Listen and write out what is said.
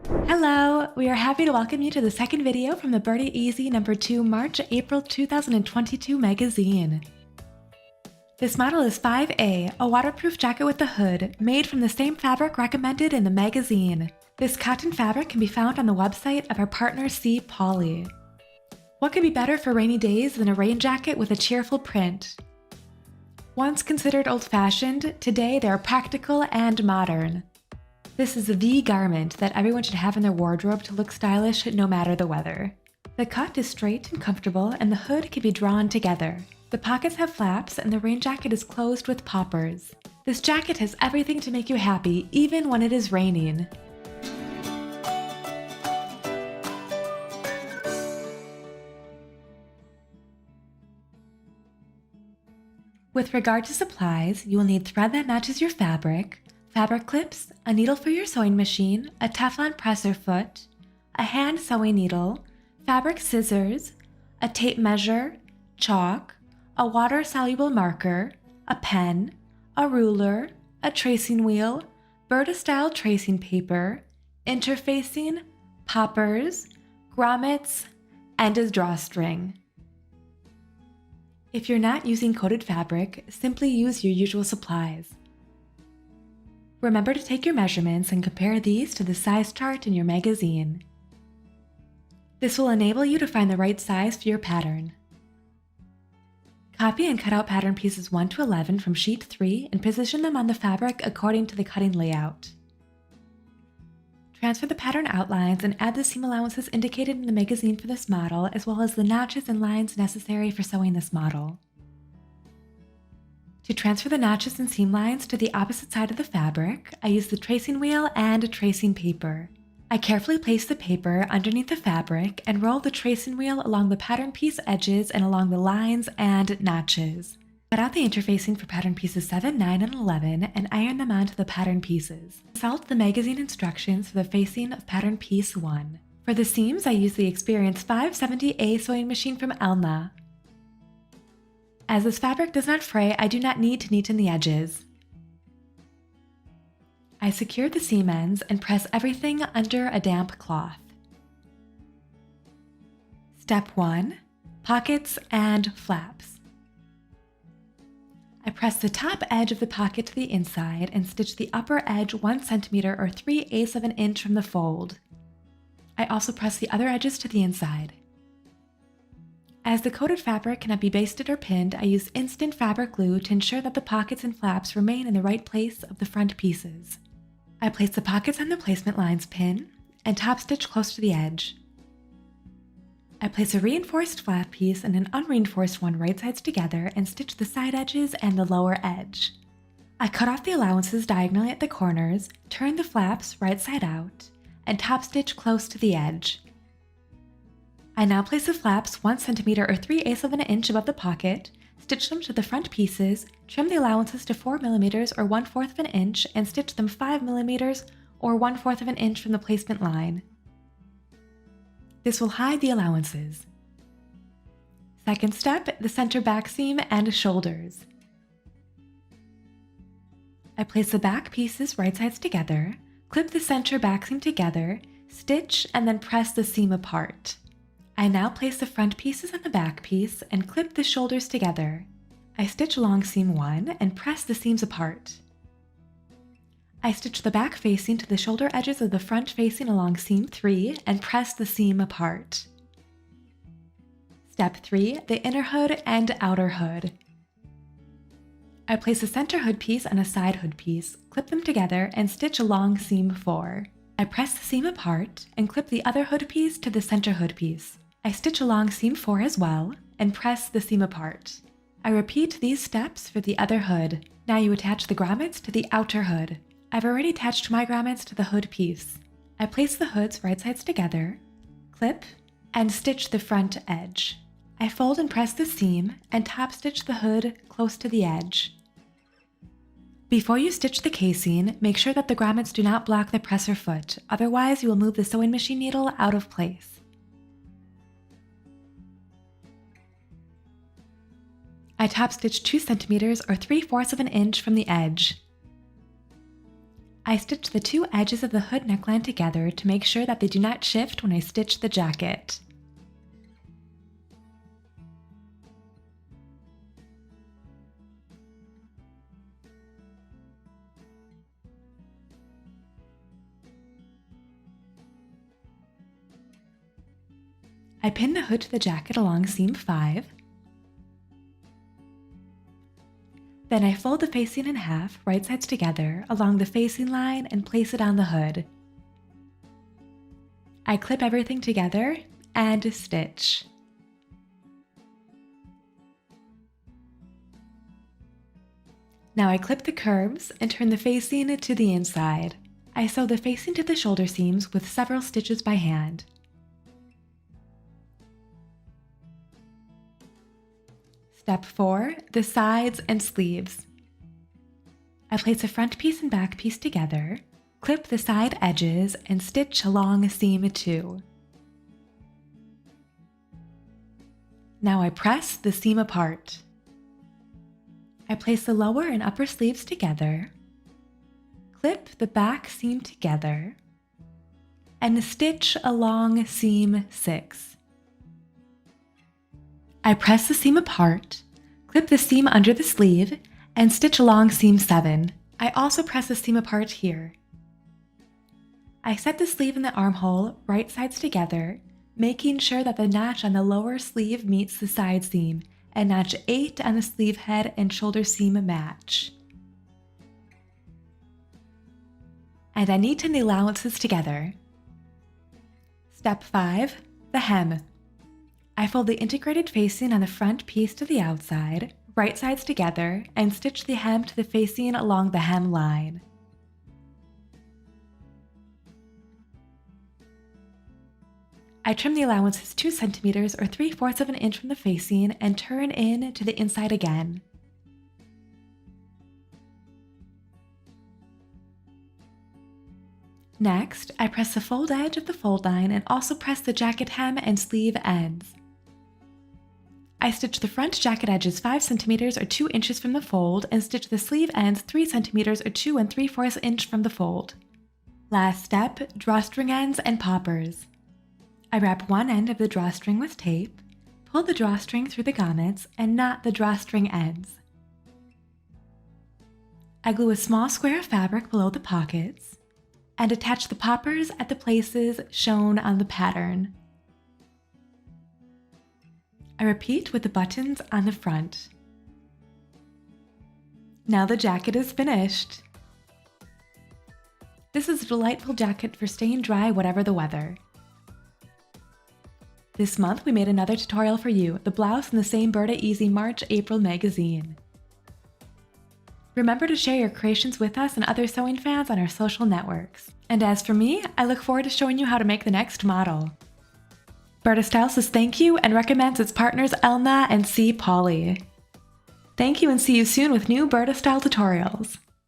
Hello! We are happy to welcome you to the second video from the Burda Easy number 2 March-April 2022 magazine. This model is 5A, a waterproof jacket with a hood, made from the same fabric recommended in the magazine. This cotton fabric can be found on the website of our partner C. Ploaie. What could be better for rainy days than a rain jacket with a cheerful print? Once considered old-fashioned, today they are practical and modern. This is the garment that everyone should have in their wardrobe to look stylish no matter the weather. The cut is straight and comfortable, and the hood can be drawn together. The pockets have flaps, and the rain jacket is closed with poppers. This jacket has everything to make you happy, even when it is raining. With regard to supplies, you will need thread that matches your fabric clips, a needle for your sewing machine, a Teflon presser foot, a hand sewing needle, fabric scissors, a tape measure, chalk, a water-soluble marker, a pen, a ruler, a tracing wheel, Burda-style tracing paper, interfacing, poppers, grommets, and a drawstring. If you're not using coated fabric, simply use your usual supplies. Remember to take your measurements and compare these to the size chart in your magazine. This will enable you to find the right size for your pattern. Copy and cut out pattern pieces 1 to 11 from sheet 3 and position them on the fabric according to the cutting layout. Transfer the pattern outlines and add the seam allowances indicated in the magazine for this model, as well as the notches and lines necessary for sewing this model. To transfer the notches and seam lines to the opposite side of the fabric, I use the tracing wheel and tracing paper. I carefully place the paper underneath the fabric and roll the tracing wheel along the pattern piece edges and along the lines and notches. Cut out the interfacing for pattern pieces 7, 9, and 11 and iron them onto the pattern pieces. Consult the magazine instructions for the facing of pattern piece 1. For the seams, I use the Experience 570A sewing machine from ELNA. As this fabric does not fray, I do not need to neaten the edges. I secure the seam ends and press everything under a damp cloth. Step 1. Pockets and flaps. I press the top edge of the pocket to the inside and stitch the upper edge 1 cm or 3/8 of an inch from the fold. I also press the other edges to the inside. As the coated fabric cannot be basted or pinned, I use instant fabric glue to ensure that the pockets and flaps remain in the right place of the front pieces. I place the pockets on the placement lines pin and top stitch close to the edge. I place a reinforced flap piece and an unreinforced one right sides together and stitch the side edges and the lower edge. I cut off the allowances diagonally at the corners, turn the flaps right side out, and top stitch close to the edge. I now place the flaps 1 cm or 3/8 of an inch above the pocket, stitch them to the front pieces, trim the allowances to 4 mm or 1/4 of an inch, and stitch them 5 mm or 1/4 of an inch from the placement line. This will hide the allowances. Second step, the center back seam and shoulders. I place the back pieces right sides together, clip the center back seam together, stitch, and then press the seam apart. I now place the front pieces on the back piece and clip the shoulders together. I stitch along seam 1 and press the seams apart. I stitch the back facing to the shoulder edges of the front facing along seam 3 and press the seam apart. Step 3, the inner hood and outer hood. I place a center hood piece and a side hood piece, clip them together, and stitch along seam 4. I press the seam apart and clip the other hood piece to the center hood piece. I stitch along seam 4 as well and press the seam apart. I repeat these steps for the other hood. Now you attach the grommets to the outer hood. I've already attached my grommets to the hood piece. I place the hoods right sides together, clip, and stitch the front edge. I fold and press the seam and top stitch the hood close to the edge. Before you stitch the casing, make sure that the grommets do not block the presser foot, otherwise you will move the sewing machine needle out of place. I top stitch 2 centimeters or 3/4 of an inch from the edge. I stitch the two edges of the hood neckline together to make sure that they do not shift when I stitch the jacket. I pin the hood to the jacket along seam 5. Then I fold the facing in half, right sides together, along the facing line and place it on the hood. I clip everything together and stitch. Now I clip the curves and turn the facing to the inside. I sew the facing to the shoulder seams with several stitches by hand. Step 4. The sides and sleeves. I place a front piece and back piece together, clip the side edges, and stitch along seam 2. Now I press the seam apart. I place the lower and upper sleeves together, clip the back seam together, and stitch along seam 6. I press the seam apart, clip the seam under the sleeve, and stitch along seam 7. I also press the seam apart here. I set the sleeve in the armhole, right sides together, making sure that the notch on the lower sleeve meets the side seam, and notch 8 on the sleeve head and shoulder seam match. And I neaten the allowances together. Step 5. The hem. I fold the integrated facing on the front piece to the outside, right sides together, and stitch the hem to the facing along the hem line. I trim the allowances 2 centimeters or 3/4 of an inch from the facing and turn in to the inside again. Next, I press the fold edge of the fold line and also press the jacket hem and sleeve ends. I stitch the front jacket edges 5 centimeters or 2 inches from the fold and stitch the sleeve ends 3 centimeters or 2 3/4 inch from the fold. Last step, drawstring ends and poppers. I wrap one end of the drawstring with tape, pull the drawstring through the grommets, and knot the drawstring ends. I glue a small square of fabric below the pockets and attach the poppers at the places shown on the pattern. I repeat with the buttons on the front. Now the jacket is finished. This is a delightful jacket for staying dry whatever the weather. This month we made another tutorial for you, the blouse in the same Burda Easy March-April magazine. Remember to share your creations with us and other sewing fans on our social networks. And as for me, I look forward to showing you how to make the next model. Burda Style says thank you and recommends its partners ELNA and ploaie. Thank you and see you soon with new Burda Style tutorials.